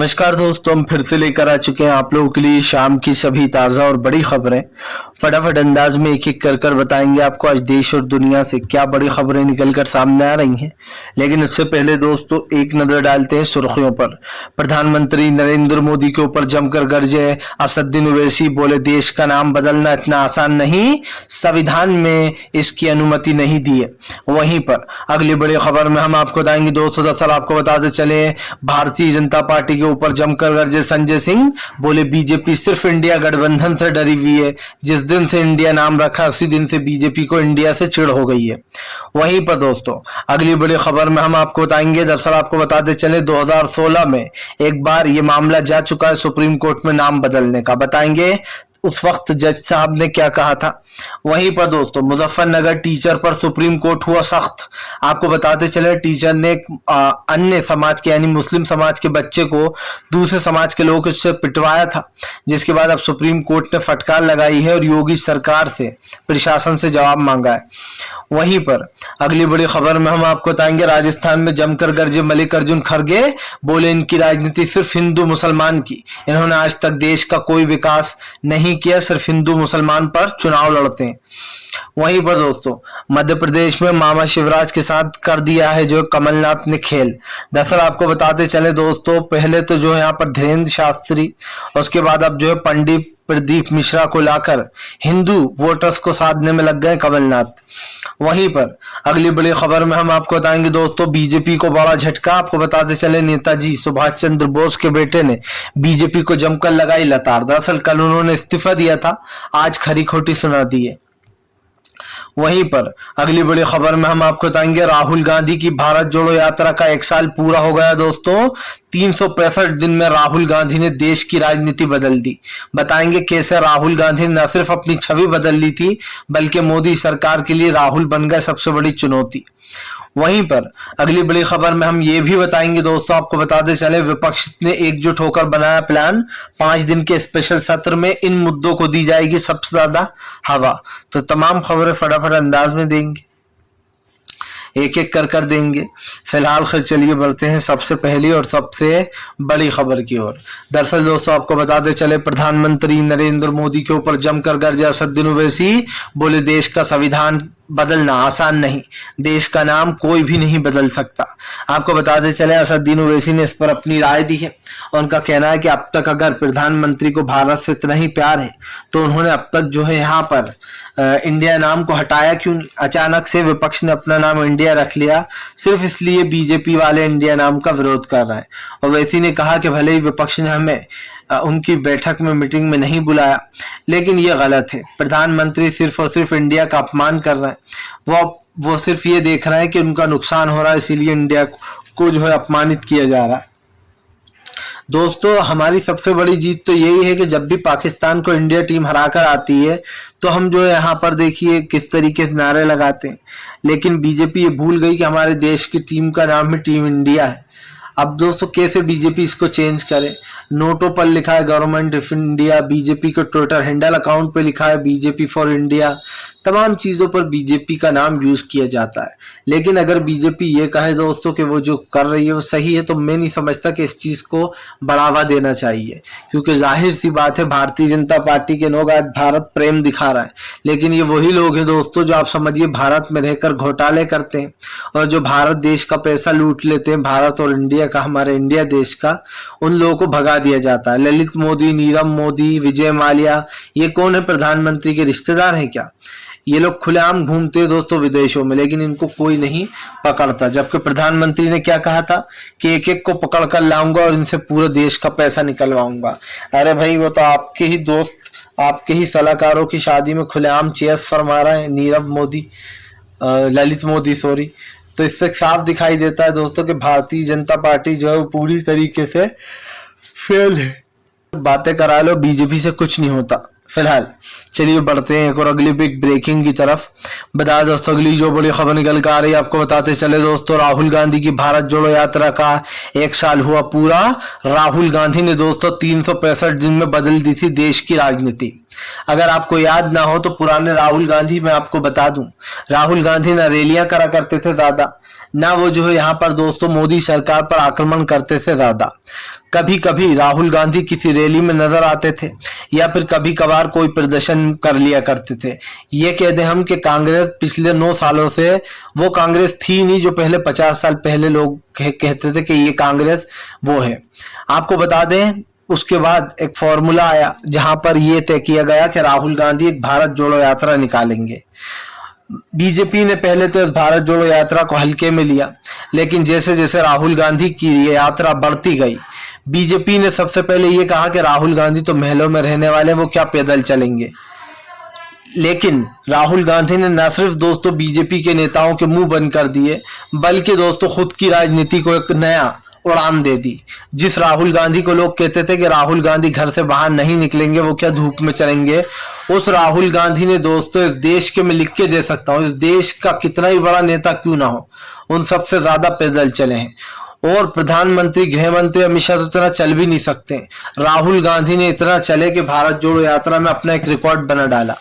नमस्कार दोस्तों, हम फिर से लेकर आ चुके हैं आप लोगों के लिए शाम की सभी ताज़ा और बड़ी खबरें। फटाफट अंदाज में एक एक कर बताएंगे आपको आज देश और दुनिया से क्या बड़ी खबरें निकलकर सामने आ रही हैं। लेकिन उससे पहले दोस्तों एक नजर डालते हैं सुर्खियों पर। प्रधानमंत्री नरेंद्र मोदी के ऊपर जमकर गरजे असदुद्दीन ओवैसी, बोले देश का नाम बदलना इतना आसान नहीं, संविधान में इसकी अनुमति नहीं दी है। वहीं पर अगली बड़ी खबर में हम आपको बताएंगे दोस्तों, दरअसल आपको बताते चले भारतीय जनता पार्टी के ऊपर जमकर गरजे संजय सिंह, बोले बीजेपी सिर्फ इंडिया गठबंधन से डरी हुई है। जिस दिन से इंडिया नाम रखा उसी दिन से बीजेपी को इंडिया से चिढ़ हो गई है। वहीं पर दोस्तों अगली बड़ी खबर में हम आपको बताएंगे, दरअसल आपको बताते चले 2016 में एक बार ये मामला जा चुका है सुप्रीम कोर्ट में नाम बदलने का। बताएंगे उस वक्त जज साहब ने क्या कहा था। वहीं पर दोस्तों मुजफ्फरनगर टीचर पर सुप्रीम कोर्ट हुआ सख्त। आपको बताते चले टीचर ने अन्य समाज के यानी मुस्लिम समाज के बच्चे को दूसरे समाज के लोगों से पिटवाया था, जिसके बाद अब सुप्रीम कोर्ट ने फटकार लगाई है और योगी सरकार से प्रशासन से जवाब मांगा है। वहीं पर अगली बड़ी खबर में हम आपको बताएंगे, राजस्थान में जमकर गरजे मल्लिकार्जुन खड़गे, बोले इनकी राजनीति सिर्फ हिंदू मुसलमान की, इन्होंने आज तक देश का कोई विकास नहीं किया, सिर्फ हिंदू मुसलमान पर चुनाव लड़ते हैं। वहीं पर दोस्तों मध्य प्रदेश में मामा शिवराज के साथ कर दिया है जो कमलनाथ ने खेल। दरअसल आपको बताते चले दोस्तों, पहले तो जो है यहाँ पर धीरेन्द्र शास्त्री, उसके बाद अब जो है पंडित प्रदीप मिश्रा को लाकर हिंदू वोटर्स को साधने में लग गए कमलनाथ। वहीं पर अगली बड़ी खबर में हम आपको बताएंगे दोस्तों, बीजेपी को बड़ा झटका। आपको बताते चले नेताजी सुभाष चंद्र बोस के बेटे ने बीजेपी को जमकर लगाई लताड़। दरअसल कल उन्होंने इस्तीफा दिया था, आज खरी खोटी सुना दी है। वहीं पर अगली बड़ी खबर में हम आपको बताएंगे, राहुल गांधी की भारत जोड़ो यात्रा का 1 साल पूरा हो गया दोस्तों। 365 दिन में राहुल गांधी ने देश की राजनीति बदल दी। बताएंगे कैसे राहुल गांधी ने न सिर्फ अपनी छवि बदल ली थी, बल्कि मोदी सरकार के लिए राहुल बन गए सबसे बड़ी चुनौती। वहीं पर अगली बड़ी खबर में हम ये भी बताएंगे दोस्तों, आपको बताते चले विपक्ष ने एकजुट होकर बनाया प्लान, 5 दिन के स्पेशल सत्र में इन मुद्दों को दी जाएगी सबसे ज्यादा हवा। तो तमाम खबरें फटाफट अंदाज में देंगे, एक एक कर देंगे। फिलहाल चलिए बढ़ते हैं सबसे पहली और सबसे बड़ी खबर की ओर। दरअसल दोस्तों आपको बताते चले, प्रधानमंत्री नरेंद्र मोदी के ऊपर जमकर गरजे असदुद्दीन ओवैसी, बोले देश का संविधान बदलना आसान नहीं, देश का नाम कोई भी नहीं बदल सकता। आपको बताते चले असदुद्दीन ओवैसी ने इस पर अपनी राय दी है। उनका कहना है कि अब तक अगर प्रधानमंत्री को भारत से इतना ही प्यार है तो उन्होंने अब तक जो है यहाँ पर इंडिया नाम को हटाया क्यों नहीं। अचानक से विपक्ष ने अपना नाम इंडिया रख लिया, सिर्फ इसलिए बीजेपी वाले इंडिया नाम का विरोध कर रहे हैं। ओवैसी ने कहा कि भले ही विपक्ष ने हमें उनकी बैठक में मीटिंग में नहीं बुलाया, लेकिन ये गलत है। प्रधानमंत्री सिर्फ और सिर्फ इंडिया का अपमान कर रहे हैं। वो सिर्फ ये देख रहे हैं कि उनका नुकसान हो रहा है, इसीलिए इंडिया को जो है अपमानित किया जा रहा है। दोस्तों हमारी सबसे बड़ी जीत तो यही है कि जब भी पाकिस्तान को इंडिया टीम हराकर आती है तो हम जो है यहाँ पर देखिए किस तरीके से नारे लगाते हैं। लेकिन बीजेपी ये भूल गई कि हमारे देश की टीम का नाम ही टीम इंडिया है। अब दोस्तों कैसे बीजेपी इसको चेंज करे। नोटों पर लिखा है गवर्नमेंट ऑफ इंडिया, बीजेपी के ट्विटर हैंडल अकाउंट पे लिखा है बीजेपी फॉर इंडिया, तमाम चीजों पर बीजेपी का नाम यूज किया जाता है। लेकिन अगर बीजेपी ये कहे दोस्तों कि वो जो कर रही है वो सही है, तो मैं नहीं समझता कि इस चीज को बढ़ावा देना चाहिए, क्योंकि जाहिर सी बात है भारतीय जनता पार्टी के लोग आज भारत प्रेम दिखा रहे हैं, लेकिन ये वही लोग हैं दोस्तों जो आप समझिए भारत में रहकर घोटाले करते हैं और जो भारत देश का पैसा लूट लेते हैं, भारत और इंडिया का, हमारे इंडिया देश का, उन लोगों को भगा दिया जाता है। ललित मोदी, नीरव मोदी, विजय माल्या, ये कौन है? प्रधानमंत्री के रिश्तेदार हैं क्या? ये लोग खुलेआम घूमते हैं दोस्तों विदेशों में, लेकिन इनको कोई नहीं पकड़ता। जबकि प्रधानमंत्री ने क्या कहा था कि एक एक को पकड़ कर लाऊंगा और इनसे पूरे देश का पैसा निकलवाऊंगा। अरे भाई वो तो आपके ही दोस्त, आपके ही सलाहकारों की शादी में खुलेआम चेयर्स फरमा रहे हैं नीरव मोदी, ललित मोदी सॉरी। तो इससे साफ दिखाई देता है दोस्तों कि भारतीय जनता पार्टी जो है वो पूरी तरीके से फेल है। बातें करा लो, बीजेपी से कुछ नहीं होता। फिलहाल चलिए बढ़ते हैं एक और अगली बिग ब्रेकिंग की तरफ। बता दोस्तों अगली जो बड़ी खबर निकल कर आ रही है, आपको बताते चले दोस्तों, राहुल गांधी की भारत जोड़ो यात्रा का 1 साल हुआ पूरा। राहुल गांधी ने दोस्तों 365 दिन में बदल दी थी देश की राजनीति। अगर आपको याद ना हो तो पुराने राहुल गांधी मैं आपको बता दूं, राहुल गांधी ना रैलियां करा करते थे ज्यादा, ना वो जो है यहाँ पर दोस्तों मोदी सरकार पर आक्रमण करते थे ज्यादा। कभी कभी राहुल गांधी किसी रैली में नजर आते थे या फिर कभी कभार कोई प्रदर्शन कर लिया करते थे। ये कह दें हम कि कांग्रेस पिछले 9 सालों से वो कांग्रेस थी नहीं जो पहले 50 साल पहले लोग कहते थे कि ये कांग्रेस वो है। आपको बता दें उसके बाद एक फॉर्मूला आया जहां पर यह तय किया गया कि राहुल गांधी एक भारत जोड़ो यात्रा निकालेंगे। बीजेपी ने पहले तो इस भारत जोड़ो यात्रा को हल्के में लिया, लेकिन जैसे जैसे राहुल गांधी की ये यात्रा बढ़ती गई, बीजेपी ने सबसे पहले ये कहा कि राहुल गांधी तो महलों में रहने वाले, वो क्या पैदल चलेंगे। लेकिन राहुल गांधी ने न सिर्फ दोस्तों बीजेपी के नेताओं के मुंह बंद कर दिए, बल्कि दोस्तों खुद की राजनीति को एक नया उड़ान दे दी। जिस राहुल गांधी को लोग कहते थे कि राहुल गांधी घर से बाहर नहीं निकलेंगे, वो क्या धूप में चलेंगे, उस राहुल गांधी ने दोस्तों इस देश के मैं लिख के दे सकता हूं, इस देश का कितना ही बड़ा नेता क्यों ना हो, उन सबसे ज्यादा पैदल चले हैं। और प्रधानमंत्री गृह मंत्री अमित शाह इतना चल भी नहीं सकते, राहुल गांधी ने इतना चले कि भारत जोड़ो यात्रा में अपना एक रिकॉर्ड बना डाला।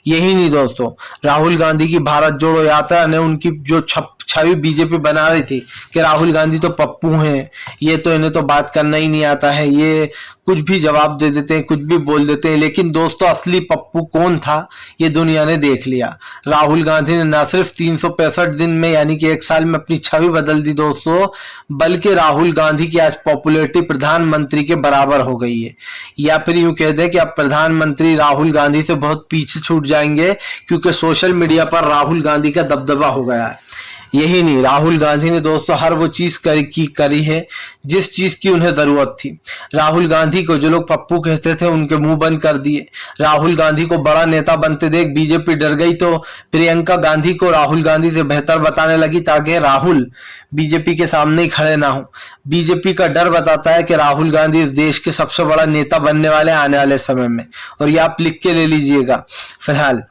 यही नहीं दोस्तों, राहुल गांधी की भारत जोड़ो यात्रा ने उनकी जो छवि बीजेपी बना रही थी कि राहुल गांधी तो पप्पू हैं, ये तो इन्हें तो बात करना ही नहीं आता है, ये कुछ भी जवाब दे देते हैं, कुछ भी बोल देते हैं। लेकिन दोस्तों असली पप्पू कौन था ये दुनिया ने देख लिया। राहुल गांधी ने न सिर्फ 365 दिन में यानी कि 1 साल में अपनी छवि बदल दी दोस्तों, बल्कि राहुल गांधी की आज पॉपुलैरिटी प्रधानमंत्री के बराबर हो गई है। या फिर यूं कह दे कि अब प्रधानमंत्री राहुल गांधी से बहुत पीछे छूट जाएंगे, क्योंकि सोशल मीडिया पर राहुल गांधी का दबदबा हो गया है। यही नहीं, राहुल गांधी ने दोस्तों हर वो चीज करी है जिस चीज की उन्हें जरूरत थी। राहुल गांधी को जो लोग पप्पू कहते थे उनके मुंह बंद कर दिए। राहुल गांधी को बड़ा नेता बनते देख बीजेपी डर गई, तो प्रियंका गांधी को राहुल गांधी से बेहतर बताने लगी ताकि राहुल बीजेपी के सामने ही खड़े ना हो। बीजेपी का डर बताता है कि राहुल गांधी इस देश के सबसे बड़ा नेता बनने वाले आने वाले समय में, और ये आप लिख के ले लीजिएगा। फिलहाल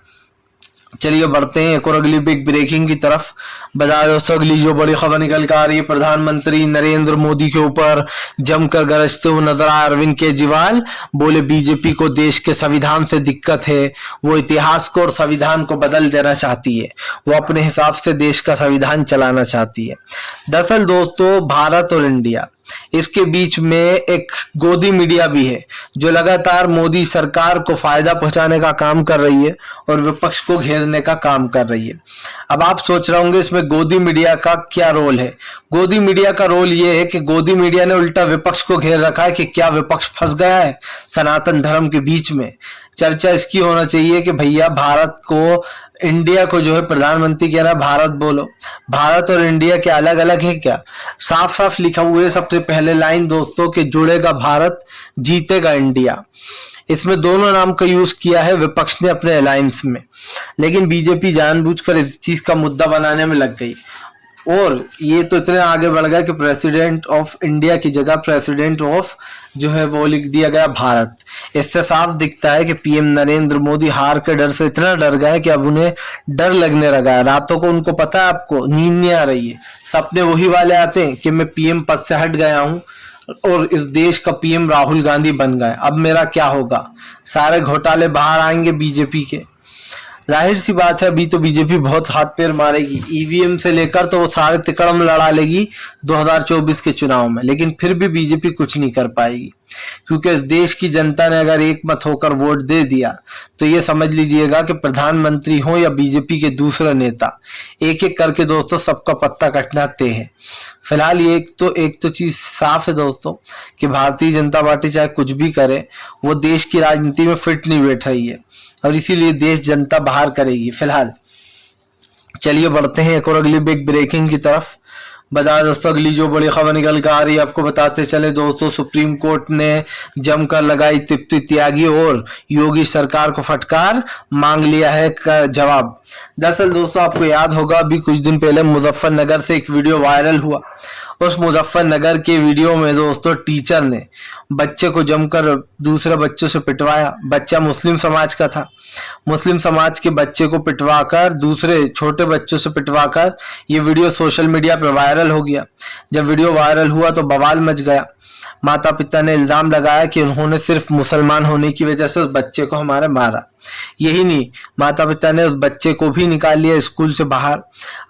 चलिए बढ़ते हैं एक और अगली बिग ब्रेकिंग की तरफ। बता दोस्तों अगली जो बड़ी खबर निकल कर आ रही है, प्रधानमंत्री नरेंद्र मोदी के ऊपर जमकर गरजते हुए नजर आए अरविंद केजरीवाल। बोले बीजेपी को देश के संविधान से दिक्कत है, वो इतिहास को और संविधान को बदल देना चाहती है, वो अपने हिसाब से देश का संविधान चलाना चाहती है। दरअसल दोस्तों भारत और इंडिया इसके बीच में एक गोदी मीडिया भी है जो लगातार मोदी सरकार को फायदा पहुंचाने का काम कर रही है और विपक्ष को घेरने का काम कर रही है। अब आप सोच रहे होंगे इसमें गोदी मीडिया का क्या रोल है। गोदी मीडिया का रोल ये है कि गोदी मीडिया ने उल्टा विपक्ष को घेर रखा है कि क्या विपक्ष फंस गया है सनातन धर्म के बीच में। चर्चा इसकी होना चाहिए कि भैया भारत को, इंडिया को जो है प्रधानमंत्री कह रहा है भारत बोलो, भारत और इंडिया क्या अलग अलग है क्या? साफ साफ लिखा हुआ है सबसे पहले लाइन दोस्तों कि जुड़ेगा भारत जीतेगा इंडिया। इसमें दोनों नाम का यूज किया है विपक्ष ने अपने अलायंस में, लेकिन बीजेपी जानबूझकर इस चीज का मुद्दा बनाने में लग गई और ये तो इतने आगे बढ़ गया कि प्रेसिडेंट ऑफ इंडिया की जगह प्रेसिडेंट ऑफ जो है वो लिख दिया गया भारत। इससे साफ दिखता है कि पीएम नरेंद्र मोदी हार के डर से इतना डर गए कि अब उन्हें डर लगने लगा है। रातों को उनको पता है, आपको नींद नहीं आ रही है, सपने वही वाले आते हैं कि मैं पीएम पद से हट गया हूं और इस देश का पीएम राहुल गांधी बन गए, अब मेरा क्या होगा। सारे घोटाले बाहर आएंगे बीजेपी के। जाहिर सी बात है अभी तो बीजेपी बहुत हाथ पैर मारेगी, ईवीएम से लेकर तो वो सारे तिकड़म लड़ा लेगी 2024 के चुनाव में, लेकिन फिर भी बीजेपी कुछ नहीं कर पाएगी, क्योंकि इस देश की जनता ने अगर एक मत होकर वोट दे दिया तो ये समझ लीजिएगा कि प्रधानमंत्री हो या बीजेपी के दूसरे नेता, एक एक करके दोस्तों सबका पत्ता कटना तय है। फिलहाल ये एक तो चीज साफ है दोस्तों कि भारतीय जनता पार्टी चाहे कुछ भी करे वो देश की राजनीति में फिट नहीं बैठ रही है और इसीलिए देश जनता बाहर करेगी। फिलहाल चलिए बढ़ते हैं एक और अगली बिग ब्रेकिंग की तरफ। बता दोस्तों अगली जो बड़ी खबर निकल कर आ रही है आपको बताते चले दोस्तों, सुप्रीम कोर्ट ने जमकर लगाई तृप्ति त्यागी और योगी सरकार को फटकार, मांग लिया है का जवाब। दरअसल दोस्तों आपको याद होगा अभी कुछ दिन पहले मुजफ्फरनगर से एक वीडियो वायरल हुआ। उस मुजफ्फरनगर के वीडियो में दोस्तों टीचर ने बच्चे को जमकर दूसरे बच्चों से पिटवाया। बच्चा मुस्लिम समाज का था, मुस्लिम समाज के बच्चे को पिटवाकर, दूसरे छोटे बच्चों से पिटवाकर ये वीडियो सोशल मीडिया पर वायरल हो गया। जब वीडियो वायरल हुआ तो बवाल मच गया। माता पिता ने इल्जाम लगाया कि उन्होंने सिर्फ मुसलमान होने की वजह से उस बच्चे को हमारे मारा। यही नहीं, माता पिता ने उस बच्चे को भी निकाल लिया स्कूल से बाहर।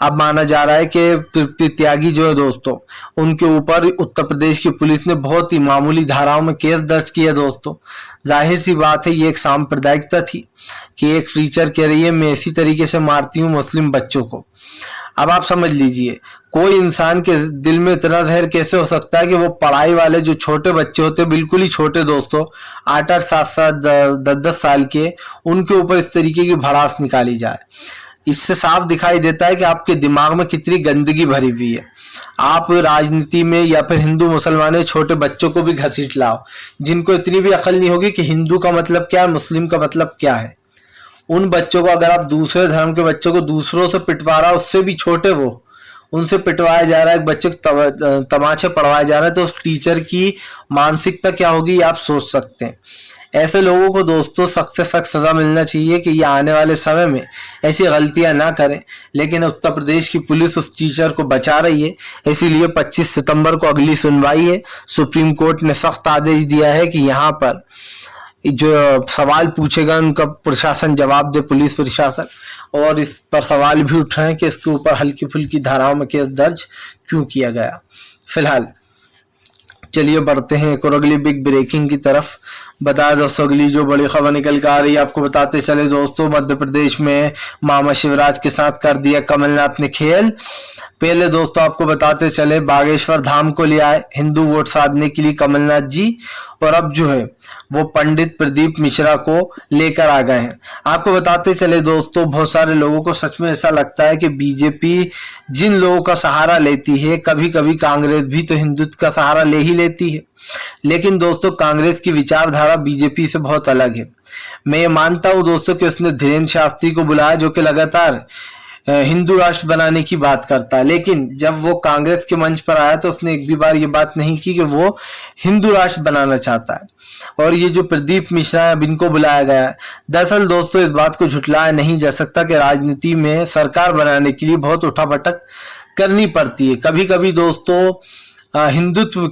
अब माना जा रहा है कि तृप्ति त्यागी जो है दोस्तों, उनके ऊपर उत्तर प्रदेश की पुलिस ने बहुत ही मामूली धाराओं में केस दर्ज किया दोस्तों। जाहिर सी बात है, ये एक सांप्रदायिकता थी कि एक टीचर कह रही है मैं इसी तरीके से मारती हूँ मुस्लिम बच्चों को। अब आप समझ लीजिए, कोई इंसान के दिल में इतना जहर कैसे हो सकता है कि वो पढ़ाई वाले जो छोटे बच्चे होते हैं, बिल्कुल ही छोटे दोस्तों, 8-8, 7-7, 10-10 साल के, उनके ऊपर इस तरीके की भड़ास निकाली जाए। इससे साफ दिखाई देता है कि आपके दिमाग में कितनी गंदगी भरी हुई है। आप राजनीति में या फिर हिंदू मुसलमान छोटे बच्चों को भी घसीट लाओ, जिनको इतनी भी अकल नहीं होगी कि हिंदू का मतलब क्या है, मुस्लिम का मतलब क्या है। उन बच्चों को अगर आप दूसरे धर्म के बच्चों को दूसरों से पिटवा रहा, उससे भी छोटे वो, उनसे पिटवाया जा रहा है, एक बच्चे को तमाचे पढ़वाए जा रहे हैं, तो उस टीचर की मानसिकता क्या होगी आप सोच सकते हैं। ऐसे लोगों को दोस्तों सख्त से सख्त सजा मिलना चाहिए कि ये आने वाले समय में ऐसी गलतियां ना करें। लेकिन उत्तर प्रदेश की पुलिस उस टीचर को बचा रही है, इसीलिए 25 सितंबर को अगली सुनवाई है। सुप्रीम कोर्ट ने सख्त आदेश दिया है कि यहाँ पर जो सवाल पूछेगा उनका प्रशासन जवाब दे, पुलिस प्रशासन। और इस पर सवाल भी उठ रहे हैं कि इसके ऊपर हल्की फुल्की धाराओं में केस दर्ज क्यों किया गया। फिलहाल चलिए बढ़ते हैं एक और अगली बिग ब्रेकिंग की तरफ। बताया दोस्तों, अगली जो बड़ी खबर निकल कर आ रही है आपको बताते चले दोस्तों, मध्य प्रदेश में मामा शिवराज के साथ कर दिया कमलनाथ ने खेल। पहले दोस्तों आपको बताते चले, बागेश्वर धाम को ले आए हिंदू वोट साधने के लिए कमलनाथ जी, और अब जो है वो पंडित प्रदीप मिश्रा को लेकर आ गए हैं। आपको बताते चले दोस्तों, बहुत सारे लोगों को सच में ऐसा लगता है कि बीजेपी जिन लोगों का सहारा लेती है, कभी कभी कांग्रेस भी तो हिंदुत्व का सहारा ले ही लेती है। लेकिन दोस्तों कांग्रेस की विचारधारा बीजेपी से बहुत अलग है। मैं ये मानता हूं दोस्तों कि उसने धीरेन्द्र शास्त्री को बुलाया जो कि लगातार हिंदू राष्ट्र बनाने की बात करता है, लेकिन जब वो कांग्रेस के मंच पर आया तो उसने एक भी बार ये बात नहीं की कि वो हिंदू राष्ट्र बनाना चाहता है। और ये जो प्रदीप मिश्रा है, अब इनको बुलाया गया है। दरअसल दोस्तों इस बात को झुठलाया नहीं जा सकता कि राजनीति में सरकार बनाने के लिए बहुत उठापटक करनी पड़ती है। कभी कभी दोस्तों हिंदुत्व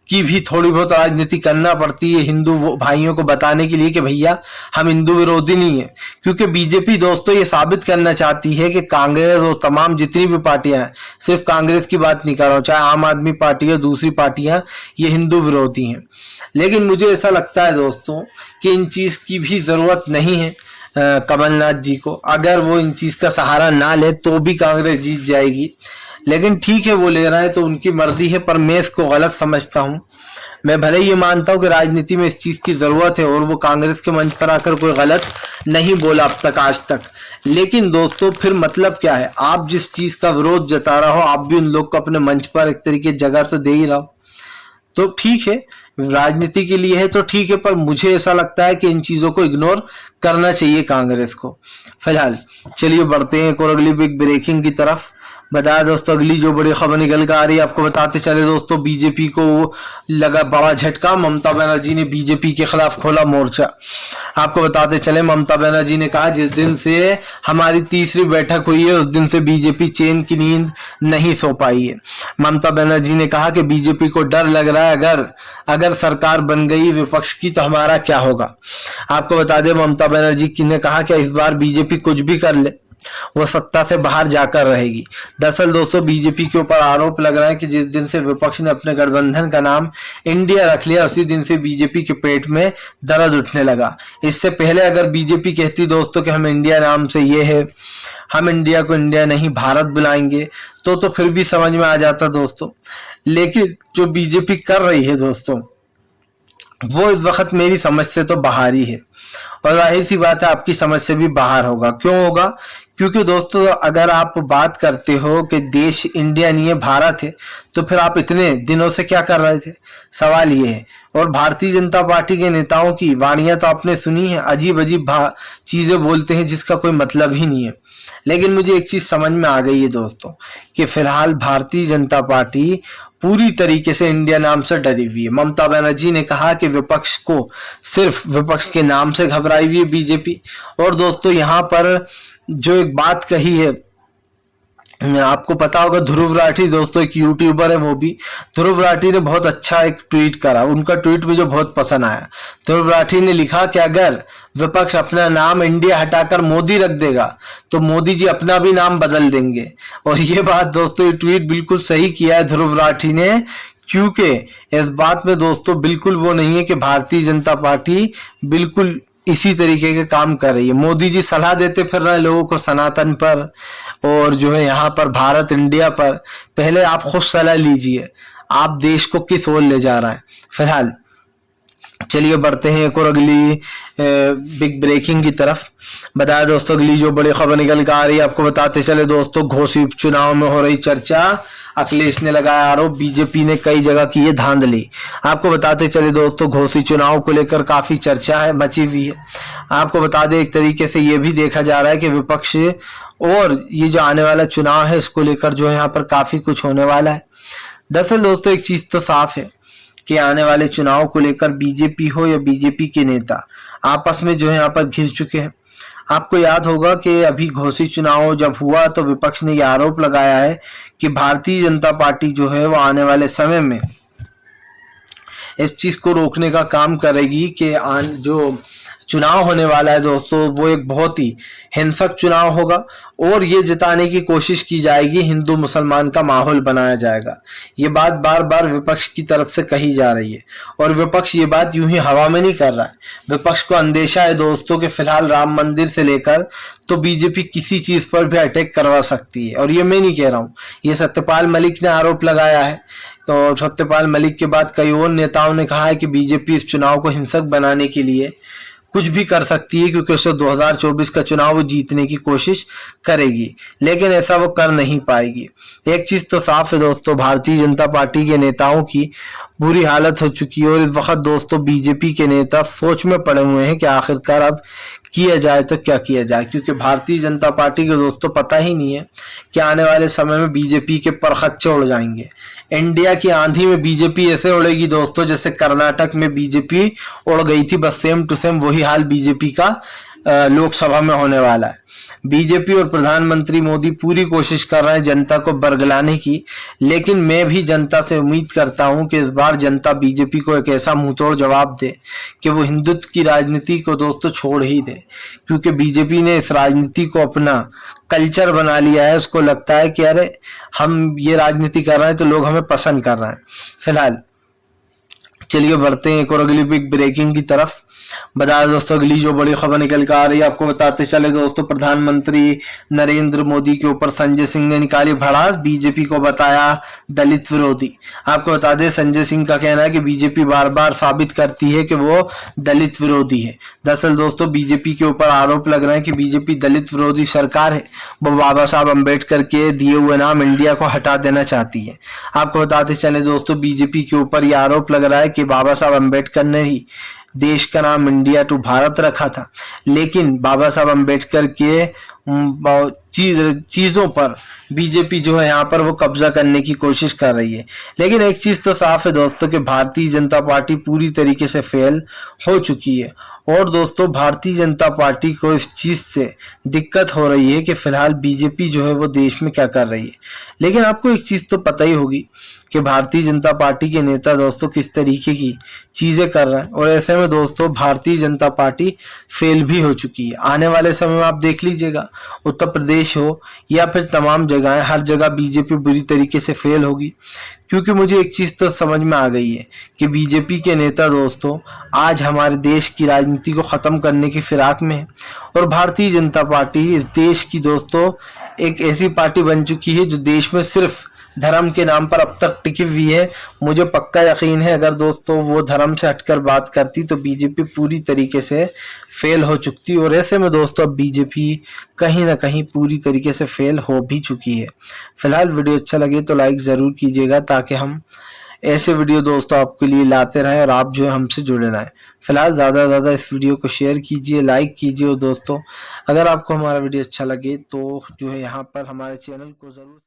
की भी थोड़ी बहुत राजनीति करना पड़ती है, हिंदू भाइयों को बताने के लिए कि भैया हम हिंदू विरोधी नहीं है। क्योंकि बीजेपी दोस्तों ये साबित करना चाहती है कि कांग्रेस और तमाम जितनी भी पार्टियां हैं, सिर्फ कांग्रेस की बात नहीं कर रहा हूं, चाहे आम आदमी पार्टी है, दूसरी पार्टियां, ये हिंदू विरोधी हैं। लेकिन मुझे ऐसा लगता है दोस्तों कि इन चीज की भी जरूरत नहीं है। कमलनाथ जी को अगर वो इन चीज का सहारा ना ले तो भी कांग्रेस जीत जाएगी। लेकिन ठीक है, वो ले रहा है तो उनकी मर्जी है, पर मैं इसको गलत समझता हूं। मैं भले ही मानता हूं कि राजनीति में इस चीज की जरूरत है और वो कांग्रेस के मंच पर आकर कोई गलत नहीं बोला अब तक आज तक। लेकिन दोस्तों फिर मतलब क्या है, आप जिस चीज का विरोध जता रहा हो, आप भी उन लोग को अपने मंच पर एक तरीके जगह तो दे ही रहो। तो ठीक है, राजनीति के लिए है तो ठीक है, पर मुझे ऐसा लगता है कि इन चीजों को इग्नोर करना चाहिए कांग्रेस को। फिलहाल चलिए बढ़ते हैं एक और अगली बिग ब्रेकिंग की तरफ। बताया दोस्तों, अगली जो बड़ी खबर निकल कर आ रही है आपको बताते चले दोस्तों, बीजेपी को लगा बड़ा झटका। ममता बनर्जी ने बीजेपी के खिलाफ खोला मोर्चा। आपको बताते चले, ममता बनर्जी ने कहा जिस दिन से हमारी तीसरी बैठक हुई है उस दिन से बीजेपी चैन की नींद नहीं सो पाई है। ममता बनर्जी ने कहा कि बीजेपी को डर लग रहा है अगर सरकार बन गई विपक्ष की तो हमारा क्या होगा। आपको बता दें, ममता बनर्जी ने कहा कि इस बार बीजेपी कुछ भी कर ले वो सत्ता से बाहर जाकर रहेगी। दरअसल दोस्तों बीजेपी के ऊपर आरोप लग रहा है कि जिस दिन से विपक्ष ने अपने गठबंधन का नाम इंडिया रख लिया उसी दिन से बीजेपी के पेट में दर्द उठने लगा। इससे पहले अगर बीजेपी कहती दोस्तों कि हम इंडिया नाम से ये है, हम इंडिया को इंडिया नहीं भारत बुलाएंगे, तो फिर भी समझ में आ जाता दोस्तों। लेकिन जो बीजेपी कर रही है दोस्तों वो इस वक्त मेरी समझ से तो बाहर ही है, और जाहिर सी बात है आपकी समझ से भी बाहर होगा। क्यों होगा? क्योंकि दोस्तों अगर आप बात करते हो कि देश इंडिया नहीं है भारत है, तो फिर आप इतने दिनों से क्या कर रहे थे, सवाल ये है। और भारतीय जनता पार्टी के नेताओं की वाणियां तो आपने सुनी है, अजीब अजीब चीजें बोलते हैं जिसका कोई मतलब ही नहीं है। लेकिन मुझे एक चीज समझ में आ गई है दोस्तों कि फिलहाल भारतीय जनता पार्टी पूरी तरीके से इंडिया नाम से डरी हुई है। ममता बनर्जी ने कहा कि विपक्ष को सिर्फ विपक्ष के नाम से घबराई हुई है बीजेपी। और दोस्तों यहाँ पर जो एक बात कही है आपको पता होगा ध्रुव राठी दोस्तों एक यूट्यूबर है, वो भी ध्रुव राठी ने बहुत अच्छा एक ट्वीट करा, उनका ट्वीट मुझे बहुत पसंद आया। ध्रुव राठी ने लिखा कि अगर विपक्ष अपना नाम इंडिया हटाकर मोदी रख देगा तो मोदी जी अपना भी नाम बदल देंगे। और ये बात दोस्तों, ये ट्वीट बिल्कुल सही किया है ध्रुव राठी ने, क्योंकि इस बात में दोस्तों बिल्कुल वो नहीं है कि भारतीय जनता पार्टी बिल्कुल इसी तरीके के काम कर रही है। मोदी जी सलाह देते फिर रहे हैं लोगों को सनातन पर और जो है यहाँ पर भारत इंडिया पर। पहले आप खुद सलाह लीजिए, आप देश को किस ओर ले जा रहा है। फिलहाल चलिए बढ़ते हैं एक और अगली बिग ब्रेकिंग की तरफ। बताया दोस्तों अगली जो बड़ी खबर निकल कर आ रही है, आपको बताते चले दोस्तों, घोसी उपचुनाव में हो रही चर्चा, अखिलेश ने लगाया आरोप, बीजेपी ने कई जगह की है धांधली। आपको बताते चले दोस्तों, घोसी चुनाव को लेकर काफी चर्चा है मची हुई है। आपको बता दें एक तरीके से ये भी देखा जा रहा है कि विपक्ष और ये जो आने वाला चुनाव है इसको लेकर जो है यहाँ पर काफी कुछ होने वाला है। दरअसल दोस्तों एक चीज तो साफ है कि आने वाले चुनाव को लेकर बीजेपी हो या बीजेपी के नेता आपस में जो है यहाँ पर घिर चुके हैं। आपको याद होगा कि अभी घोसी चुनाव जब हुआ तो विपक्ष ने यह आरोप लगाया है कि भारतीय जनता पार्टी जो है वो आने वाले समय में इस चीज को रोकने का काम करेगी कि जो चुनाव होने वाला है दोस्तों वो एक बहुत ही हिंसक चुनाव होगा और ये जिताने की कोशिश की जाएगी, हिंदू मुसलमान का माहौल बनाया जाएगा। ये बात बार बार विपक्ष की तरफ से कही जा रही है और विपक्ष ये बात यूं ही हवा में नहीं कर रहा है। विपक्ष को अंदेशा है दोस्तों कि फिलहाल राम मंदिर से लेकर तो बीजेपी किसी चीज पर भी अटैक करवा सकती है। और ये मैं नहीं कह रहा हूँ, ये सत्यपाल मलिक ने आरोप लगाया है। तो सत्यपाल मलिक के बाद कई और नेताओं ने कहा है कि बीजेपी इस चुनाव को हिंसक बनाने के लिए कुछ भी कर सकती है, क्योंकि उसे 2024 का चुनाव वो जीतने की कोशिश करेगी, लेकिन ऐसा वो कर नहीं पाएगी। एक चीज तो साफ है दोस्तों, भारतीय जनता पार्टी के नेताओं की बुरी हालत हो चुकी है और इस वक्त दोस्तों बीजेपी के नेता सोच में पड़े हुए हैं कि आखिरकार अब किया जाए तो क्या किया जाए, क्योंकि भारतीय जनता पार्टी को दोस्तों पता ही नहीं है कि आने वाले समय में बीजेपी के परखच्चे उड़ जाएंगे। इंडिया की आंधी में बीजेपी ऐसे उड़ेगी दोस्तों जैसे कर्नाटक में बीजेपी उड़ गई थी, बस सेम टू सेम वही हाल बीजेपी का लोकसभा में होने वाला है। बीजेपी और प्रधानमंत्री मोदी पूरी कोशिश कर रहे हैं जनता को बरगलाने की, लेकिन मैं भी जनता से उम्मीद करता हूं कि इस बार जनता बीजेपी को एक ऐसा मुंहतोड़ जवाब दे कि वो हिंदुत्व की राजनीति को दोस्तों छोड़ ही दे, क्योंकि बीजेपी ने इस राजनीति को अपना कल्चर बना लिया है। उसको लगता है कि अरे हम ये राजनीति कर रहे हैं तो लोग हमें पसंद कर रहे हैं। फिलहाल चलिए बढ़ते हैं एक और अगली बिग ब्रेकिंग की तरफ। बताया दोस्तों अगली जो बड़ी खबर निकल कर आ रही है, आपको बताते चले दोस्तों, प्रधानमंत्री नरेंद्र मोदी के ऊपर संजय सिंह ने निकाली भड़ास, बीजेपी को बताया दलित विरोधी। आपको बता दें संजय सिंह का कहना है कि बीजेपी बार बार साबित करती है कि वो दलित विरोधी है। दरअसल दोस्तों बीजेपी के ऊपर आरोप लग रहे हैं कि बीजेपी दलित विरोधी सरकार है, वो बाबा साहब अम्बेडकर के दिए हुए नाम इंडिया को हटा देना चाहती है। आपको बताते चले दोस्तों बीजेपी के ऊपर यह आरोप लग रहा है कि बाबा साहब अम्बेडकर ने ही देश का नाम इंडिया टू भारत रखा था, लेकिन बाबा साहब अम्बेडकर के चीजों पर बीजेपी जो है यहाँ पर वो कब्जा करने की कोशिश कर रही है। लेकिन एक चीज तो साफ है दोस्तों कि भारतीय जनता पार्टी पूरी तरीके से फेल हो चुकी है और दोस्तों भारतीय जनता पार्टी को इस चीज से दिक्कत हो रही है कि फिलहाल बीजेपी जो है वो देश में क्या कर रही है। लेकिन आपको एक चीज तो पता ही होगी कि भारतीय जनता पार्टी के नेता दोस्तों किस तरीके की चीजें कर रहे हैं और ऐसे में दोस्तों भारतीय जनता पार्टी फेल भी हो चुकी है। आने वाले समय में आप देख लीजिएगा, उत्तर प्रदेश हो या फिर तमाम जगह, हर जगह बीजेपी बुरी तरीके से फेल होगी, क्योंकि मुझे एक चीज तो समझ में आ गई है कि बीजेपी के नेता दोस्तों आज हमारे देश की राजनीति को खत्म करने की फिराक में है और भारतीय जनता पार्टी इस देश की दोस्तों एक ऐसी पार्टी बन चुकी है जो देश में सिर्फ धर्म के नाम पर अब तक टिकी हुई है। मुझे पक्का यकीन है अगर दोस्तों वो धर्म से हटकर बात करती तो बीजेपी पूरी तरीके से फेल हो चुकी और ऐसे में दोस्तों अब बीजेपी कहीं ना कहीं पूरी तरीके से फेल हो भी चुकी है। फिलहाल वीडियो अच्छा लगे तो लाइक ज़रूर कीजिएगा ताकि हम ऐसे वीडियो दोस्तों आपके लिए लाते रहें और आप जो है हमसे जुड़े रहें। फिलहाल ज़्यादा से ज़्यादा इस वीडियो को शेयर कीजिए, लाइक कीजिए और दोस्तों अगर आपको हमारा वीडियो अच्छा लगे तो जो है यहाँ पर हमारे चैनल को ज़रूर